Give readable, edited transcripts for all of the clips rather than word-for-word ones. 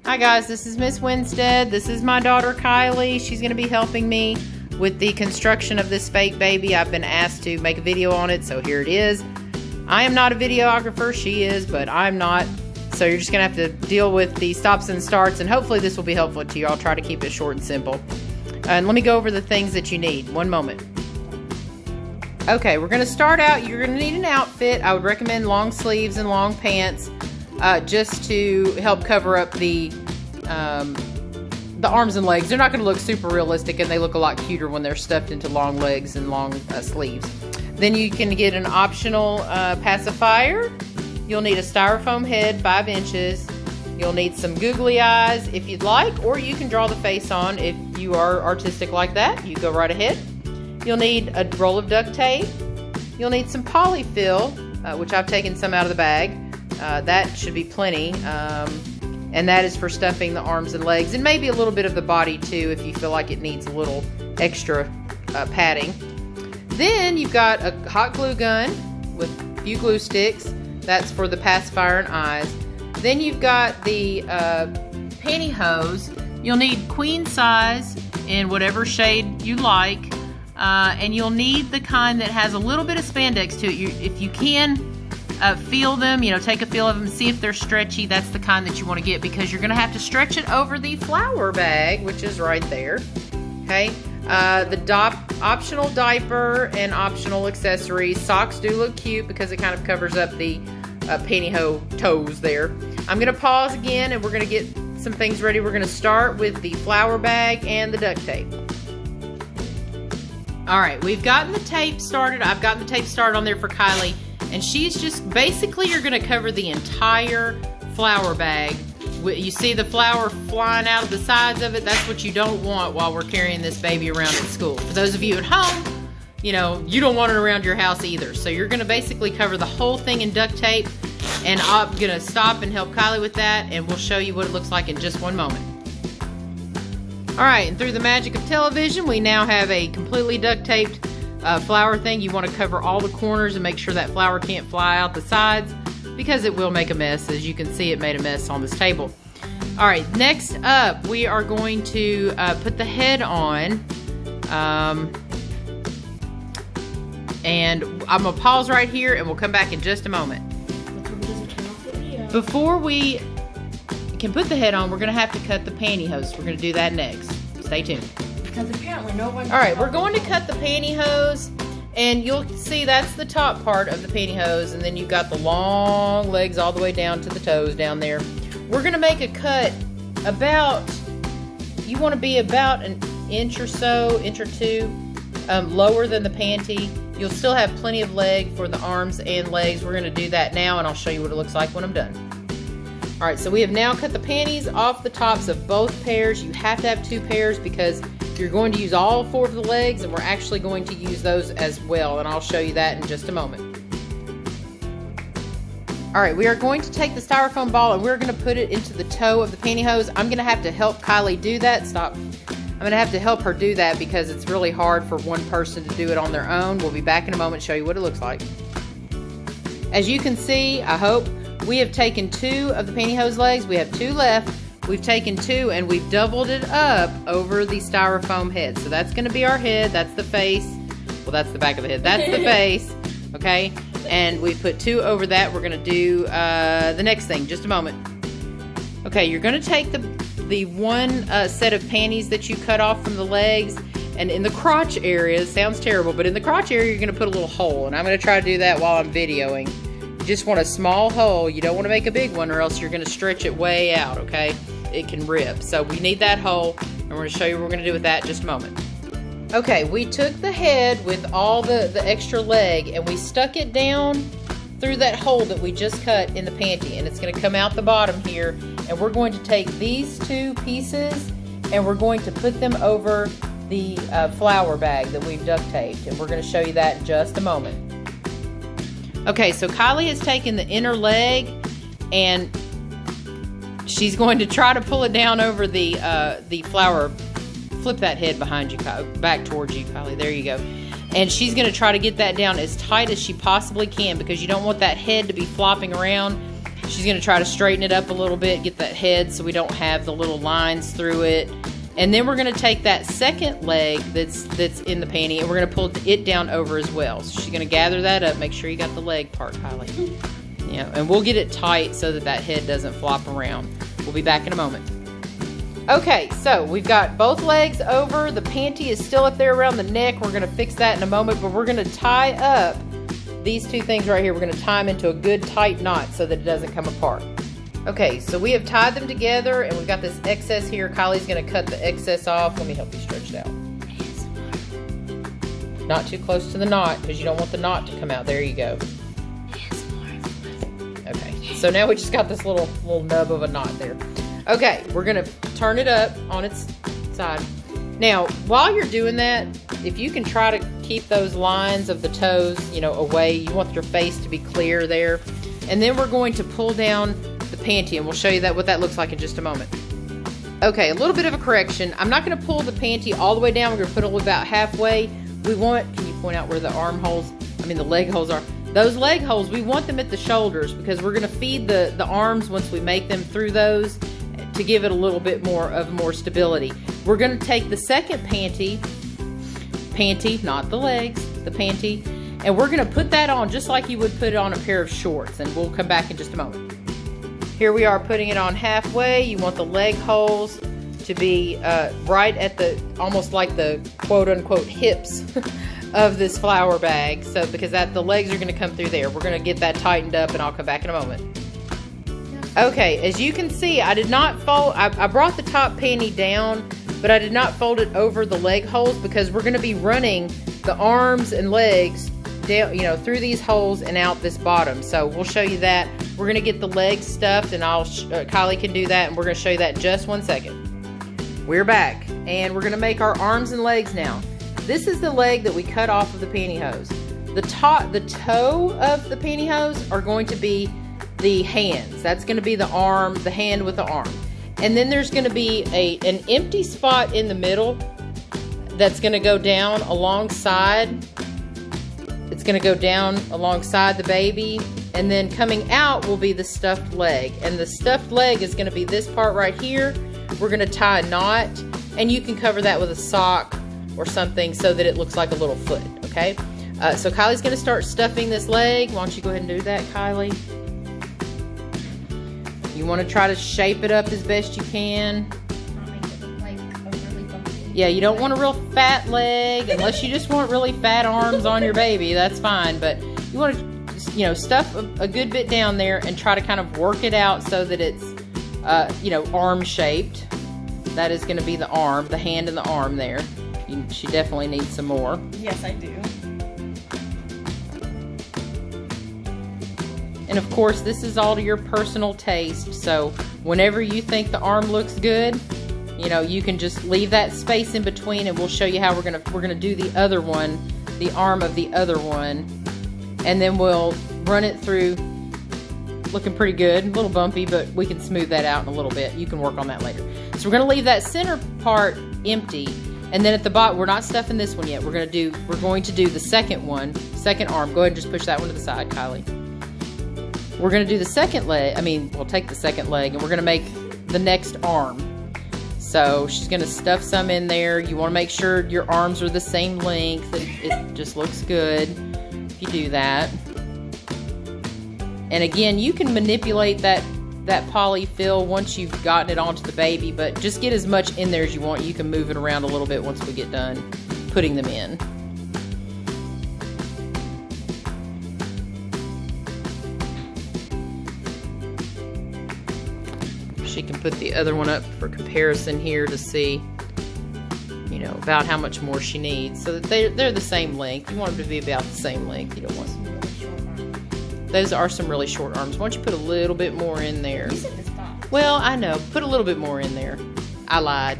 Hi guys, this is Miss Winstead. This is my daughter Kylie. She's going to be helping me with the construction of this fake baby. I've been asked to make a video on it, so here it is. I am not a videographer, she is, but I'm not. So you're just going to have to deal with the stops and starts, and hopefully this will be helpful to you. I'll try to keep it short and simple. And let me go over the things that you need. One moment. Okay, we're going to start out. You're going to need an outfit. I would recommend long sleeves and long pants. Just to help cover up the arms and legs. They're not going to look super realistic, and they look a lot cuter when they're stuffed into long legs and long sleeves. Then you can get an optional pacifier. You'll need a styrofoam head, 5 inches. You'll need some googly eyes if you'd like, or you can draw the face on if you are artistic like that. You go right ahead. You'll need a roll of duct tape. You'll need some polyfill, which I've taken some out of the bag. That should be plenty, and that is for stuffing the arms and legs, and maybe a little bit of the body too if you feel like it needs a little extra padding. Then you've got a hot glue gun with a few glue sticks. That's for the pacifier and eyes. Then you've got the pantyhose. You'll need queen size in whatever shade you like, and you'll need the kind that has a little bit of spandex to it. If you can feel them, take a feel of them, see if they're stretchy. That's the kind that you want to get, because you're going to have to stretch it over the flour bag, which is right there. Okay, the optional diaper and optional accessories. Socks do look cute because it kind of covers up the pantyhose toes there. I'm going to pause again, and we're going to get some things ready. We're going to start with the flour bag and the duct tape. All right, we've gotten the tape started. I've gotten the tape started on there for Kylie. And she's just, basically you're going to cover the entire flour bag. You see the flour flying out of the sides of it? That's what you don't want while we're carrying this baby around at school. For those of you at home, you don't want it around your house either. So you're going to basically cover the whole thing in duct tape. And I'm going to stop and help Kylie with that, and we'll show you what it looks like in just one moment. All right, and through the magic of television, we now have a completely duct taped flour thing. You want to cover all the corners and make sure that flour can't fly out the sides, because it will make a mess. As you can see, it made a mess on this table. All right, next up we are going to put the head on, and I'm gonna pause right here and we'll come back in just a moment. Before we can put the head on, we're gonna have to cut the pantyhose. We're gonna do that next. Stay tuned. Because apparently no one... Alright, we're going to cut the pantyhose, and you'll see that's the top part of the pantyhose, and then you've got the long legs all the way down to the toes down there. We're going to make a cut about, you want to be about an inch or so, inch or two, lower than the panty. You'll still have plenty of leg for the arms and legs. We're going to do that now, and I'll show you what it looks like when I'm done. Alright, so we have now cut the panties off the tops of both pairs. You have to have 2 pairs because you're going to use all 4 of the legs, and we're actually going to use those as well, and I'll show you that in just a moment. Alright, we are going to take the styrofoam ball and we're going to put it into the toe of the pantyhose. I'm going to have to help Kylie do that. Stop. I'm going to have to help her do that because it's really hard for one person to do it on their own. We'll be back in a moment to show you what it looks like. As you can see, I hope, we have taken 2 of the pantyhose legs. We have 2 left. We've taken 2 and we've doubled it up over the styrofoam head. So that's going to be our head. That's the face. Well, that's the back of the head. That's the face. Okay. And we put 2 over that. We're going to do the next thing. Just a moment. Okay. You're going to take the one set of panties that you cut off from the legs, and in the crotch area, sounds terrible, but in the crotch area, you're going to put a little hole. And I'm going to try to do that while I'm videoing. You just want a small hole. You don't want to make a big one, or else you're going to stretch it way out. Okay. It can rip. So we need that hole, and we're going to show you what we're going to do with that in just a moment. Okay, we took the head with all the extra leg, and we stuck it down through that hole that we just cut in the panty, and it's going to come out the bottom here, and we're going to take these 2 pieces and we're going to put them over the flour bag that we've duct taped, and we're going to show you that in just a moment. Okay, so Kylie has taken the inner leg, and she's going to try to pull it down over the flour. Flip that head behind you, back towards you, Kylie. There you go. And she's going to try to get that down as tight as she possibly can, because you don't want that head to be flopping around. She's gonna try to straighten it up a little bit, get that head so we don't have the little lines through it. And then we're gonna take that second leg that's in the panty and we're gonna pull it down over as well. So she's gonna gather that up. Make sure you got the leg part, Kylie. Yeah, and we'll get it tight so that head doesn't flop around. We'll be back in a moment. Okay, so we've got both legs over. The panty is still up there around the neck. We're gonna fix that in a moment, but we're gonna tie up these two things right here. We're gonna tie them into a good tight knot so that it doesn't come apart. Okay, so we have tied them together and we've got this excess here. Kylie's gonna cut the excess off. Let me help you stretch it out. Not too close to the knot because you don't want the knot to come out. There you go. Okay, so now we just got this little nub of a knot there. Okay, we're gonna turn it up on its side. Now, while you're doing that, if you can try to keep those lines of the toes, you know, away. You want your face to be clear there. And then we're going to pull down the panty, and we'll show you what that looks like in just a moment. Okay, a little bit of a correction. I'm not gonna pull the panty all the way down. We're gonna put it about halfway. We want, can you point out where the the leg holes are? Those leg holes, we want them at the shoulders because we're gonna feed the arms once we make them through those to give it a little bit more stability. We're gonna take the second panty, not the legs, the panty, and we're gonna put that on just like you would put it on a pair of shorts, and we'll come back in just a moment. Here we are putting it on halfway. You want the leg holes to be right at almost like the quote-unquote hips of this flour bag, so because the legs are gonna come through there. We're gonna get that tightened up and I'll come back in a moment. Okay, as you can see, I did not fold, I brought the top panty down, but I did not fold it over the leg holes because we're gonna be running the arms and legs down, you know, through these holes and out this bottom. So we'll show you that. We're gonna get the legs stuffed and Kylie can do that, and we're gonna show you that in just 1 second. We're back and we're gonna make our arms and legs now. This is the leg that we cut off of the pantyhose. The toe of the pantyhose are going to be the hands. That's going to be the arm, the hand with the arm. And then there's going to be an empty spot in the middle that's going to go down alongside. It's going to go down alongside the baby. And then coming out will be the stuffed leg. And the stuffed leg is going to be this part right here. We're going to tie a knot. And you can cover that with a sock or something so that it looks like a little foot, okay? So Kylie's going to start stuffing this leg. Why don't you go ahead and do that, Kylie? You want to try to shape it up as best you can. Make it look like a really bumpy. Yeah, you don't want a real fat leg unless you just want really fat arms on your baby. That's fine, but you want to, you know, stuff a good bit down there and try to kind of work it out so that it's, you know, arm shaped. That is going to be the arm, the hand and the arm there. She definitely needs some more. Yes, I do. And of course, this is all to your personal taste. So whenever you think the arm looks good, you know, you can just leave that space in between, and we'll show you how we're gonna do the other one, the arm of the other one, and then we'll run it through. Looking pretty good, a little bumpy, but we can smooth that out in a little bit. You can work on that later. So we're gonna leave that center part empty. And then at the bottom, we're not stuffing this one yet. We're going to do the second one, second arm. Go ahead and just push that one to the side, Kylie. We're going to do the second leg. We'll take the second leg and we're going to make the next arm. So she's going to stuff some in there. You want to make sure your arms are the same length. It just looks good if you do that. And again, you can manipulate that polyfill once you've gotten it onto the baby, but just get as much in there as you want. You can move it around a little bit once we get done putting them in. She can put the other one up for comparison here to see, you know, about how much more she needs, so that they're the same length. You want them to be about the same length. You don't want some really short arms. Those are some really short arms. Why don't you put a little bit more in there? You said to stop. Well, I know. Put a little bit more in there. I lied.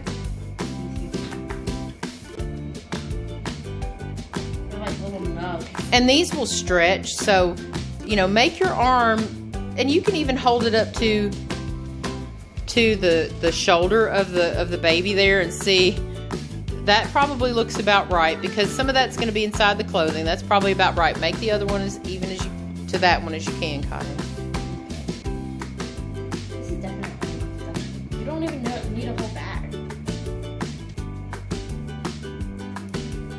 They're like little nugs. And these will stretch, so, you know, make your arm, and you can even hold it up to the shoulder of the baby there and see. That probably looks about right, because some of that's going to be inside the clothing. That's probably about right. Make the other one as even as to that one as you can, Kylie. don't even need a whole bag.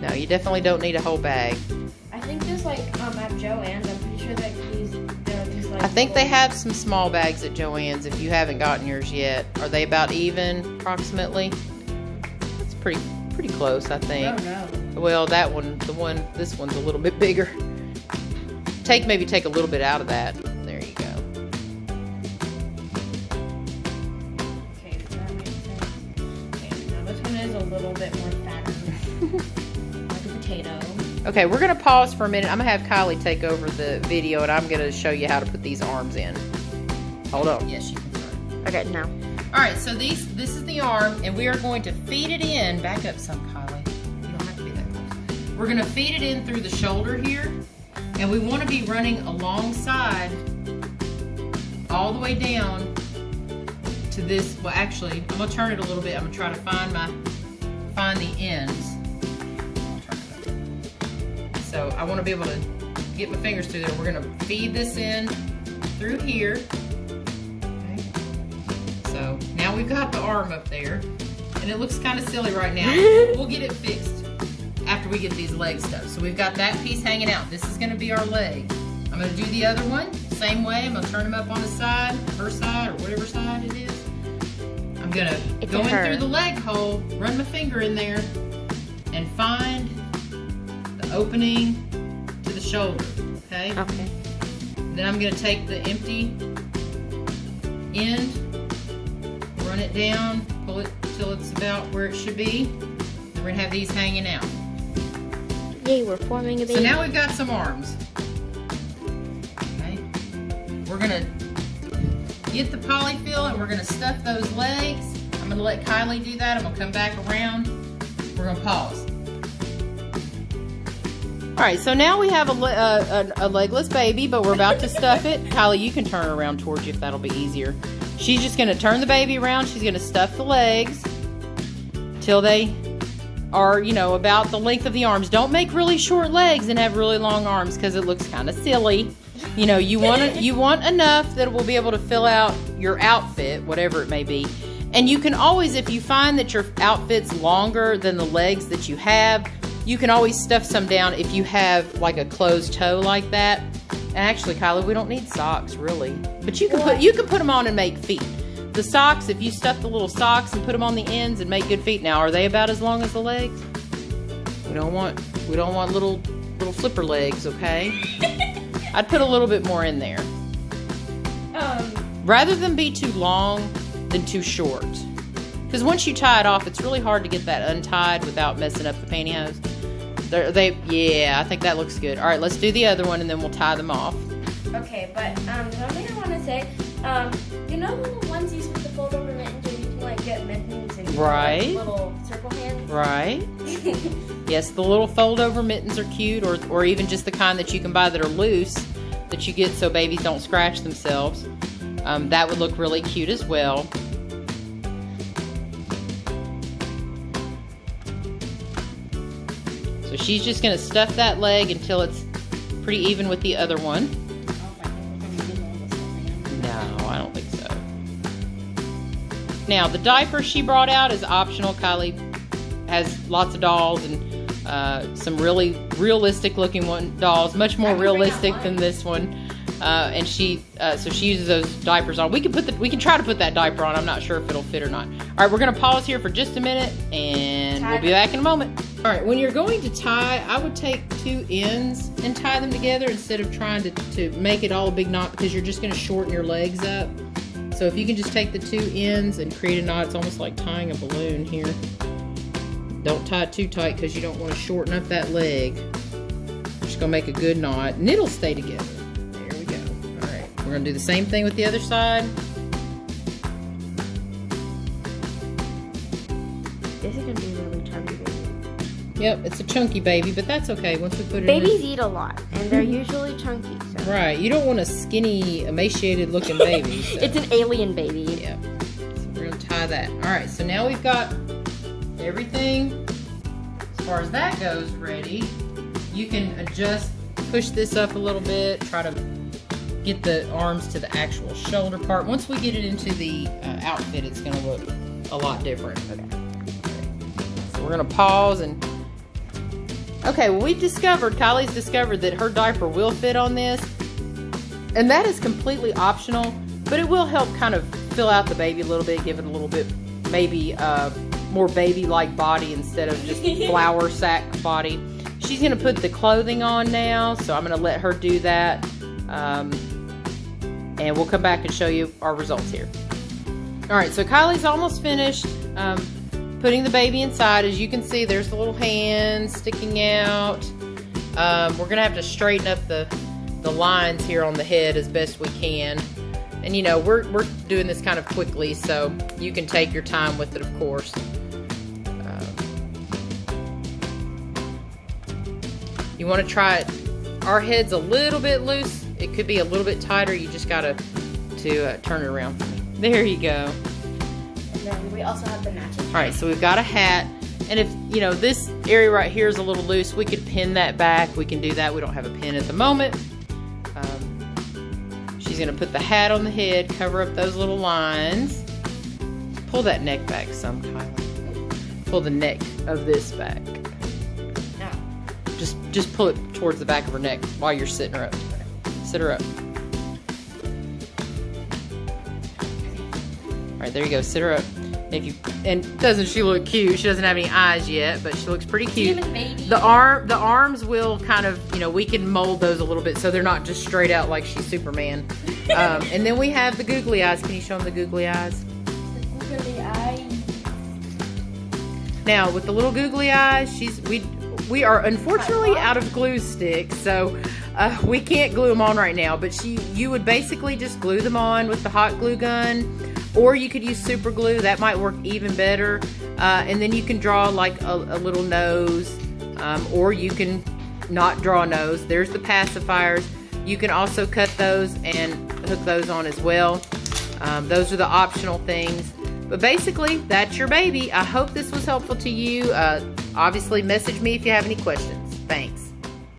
No, you definitely don't need a whole bag. I think just like at Joann's, I'm pretty sure that there are these like. I think they have some small bags at Joann's if you haven't gotten yours yet. Are they about even, approximately? It's pretty close, I think. Oh no. Well, this one's a little bit bigger. Maybe take a little bit out of that. There you go. Okay, so that makes sense. Okay, now this one is a little bit more fatter. Like a potato. Okay, we're gonna pause for a minute. I'm gonna have Kylie take over the video and I'm gonna show you how to put these arms in. Hold on. Yes, you can start. Okay, now. Alright, so this is the arm and we are going to feed it in. Back up some, Kylie. You don't have to be that close. We're gonna feed it in through the shoulder here. And we want to be running alongside all the way down to this. Well, actually, I'm going to turn it a little bit. I'm going to try to find the ends. So I want to be able to get my fingers through there. We're going to feed this in through here. Okay. So now we've got the arm up there. And it looks kind of silly right now. We'll get it fixed after we get these legs stuff. So we've got that piece hanging out. This is gonna be our leg. I'm gonna do the other one, same way. I'm gonna turn them up on the side, her side, or whatever side it is. I'm gonna go in through the leg hole, run my finger in there, and find the opening to the shoulder, okay? Okay. Then I'm gonna take the empty end, run it down, pull it till it's about where it should be. And we're gonna have these hanging out. Yay, we're forming a baby. So now we've got some arms. Okay. We're gonna get the polyfill and we're gonna stuff those legs. I'm gonna let Kylie do that. I'm gonna come back around. We're gonna pause. All right, so now we have a legless baby, but we're about to stuff it. Kylie, you can turn her around towards you if that'll be easier. She's just gonna turn the baby around. She's gonna stuff the legs till they are, you know, about the length of the arms. Don't make really short legs and have really long arms because it looks kind of silly. You know, you want enough that it will be able to fill out your outfit, whatever it may be. And you can always, if you find that your outfit's longer than the legs that you have, you can always stuff some down if you have like a closed toe like that. And actually, Kylie, we don't need socks really, but you can put them on and make feet. The socks, if you stuff the little socks and put them on the ends and make good feet. Now, are they about as long as the legs? We don't want little flipper legs, okay? I'd put a little bit more in there. Rather than be too long than too short. Because once you tie it off, it's really hard to get that untied without messing up the pantyhose. Yeah, I think that looks good. All right, let's do the other one and then we'll tie them off. Okay, but something I want to say, you know the little onesies with the fold over mittens where you can like get mittens and Right. like, little circle hands? Right. Yes, the little fold over mittens are cute, or even just the kind that you can buy that are loose, that you get so babies don't scratch themselves. That would look really cute as well. So she's just going to stuff that leg until it's pretty even with the other one. No, I don't think so. Now, the diaper she brought out is optional. Kylie has lots of dolls and some really realistic looking dolls, much more realistic than this one. And so she uses those diapers on. We can try to put that diaper on. I'm not sure if it'll fit or not. All right, we're gonna pause here for just a minute, and we'll be back in a moment. All right, when you're going to tie, I would take two ends and tie them together instead of trying to make it all a big knot, because you're just gonna shorten your legs up. So if you can just take the two ends and create a knot, it's almost like tying a balloon here. Don't tie it too tight because you don't want to shorten up that leg. Just gonna make a good knot, and it'll stay together. There we go. All right, we're gonna do the same thing with the other side. This is gonna be a really chubby baby. Yep, it's a chunky baby, but that's okay once we put it Babies in. eat a lot, and they're usually chunky. So. Right, you don't want a skinny, emaciated looking baby. So. It's an alien baby. Yeah, so we're gonna tie that. All right, so now we've got everything, as far as that goes, ready. You can adjust, push this up a little bit, try to get the arms to the actual shoulder part. Once we get it into the outfit, it's going to look a lot different. Okay. So we're going to pause and... Okay, well, Kylie's discovered that her diaper will fit on this. And that is completely optional, but it will help kind of fill out the baby a little bit, give it a little bit, maybe more baby-like body instead of just flour sack body. She's going to put the clothing on now, so I'm going to let her do that. And we'll come back and show you our results here. All right, so Kylie's almost finished putting the baby inside. As you can see, there's the little hands sticking out. We're going to have to straighten up the lines here on the head as best we can. And you know, we're doing this kind of quickly, so you can take your time with it, of course. You want to try it. Our head's a little bit loose. It could be a little bit tighter. You just got to turn it around for me. There you go. And then we also have the matching. All right, so we've got a hat. And if, you know, this area right here is a little loose, we could pin that back. We can do that. We don't have a pin at the moment. She's going to put the hat on the head, cover up those little lines. Pull that neck back some, Kylie. Pull the neck of this back. No. Just pull it towards the back of her neck while you're sitting her up. Sit her up. All right, there you go. Sit her up. And doesn't she look cute? She doesn't have any eyes yet, but she looks pretty cute. The arms will kind of, you know, we can mold those a little bit so they're not just straight out like she's Superman. And then we have the googly eyes. Can you show them the googly eyes? The googly eyes. Now with the little googly eyes, we are unfortunately out of glue sticks, so we can't glue them on right now. But you would basically just glue them on with the hot glue gun. Or you could use super glue. That might work even better. And then you can draw like a little nose. Or you can not draw a nose. There's the pacifiers. You can also cut those and hook those on as well. Those are the optional things. But basically, that's your baby. I hope this was helpful to you. Obviously, message me if you have any questions. Thanks.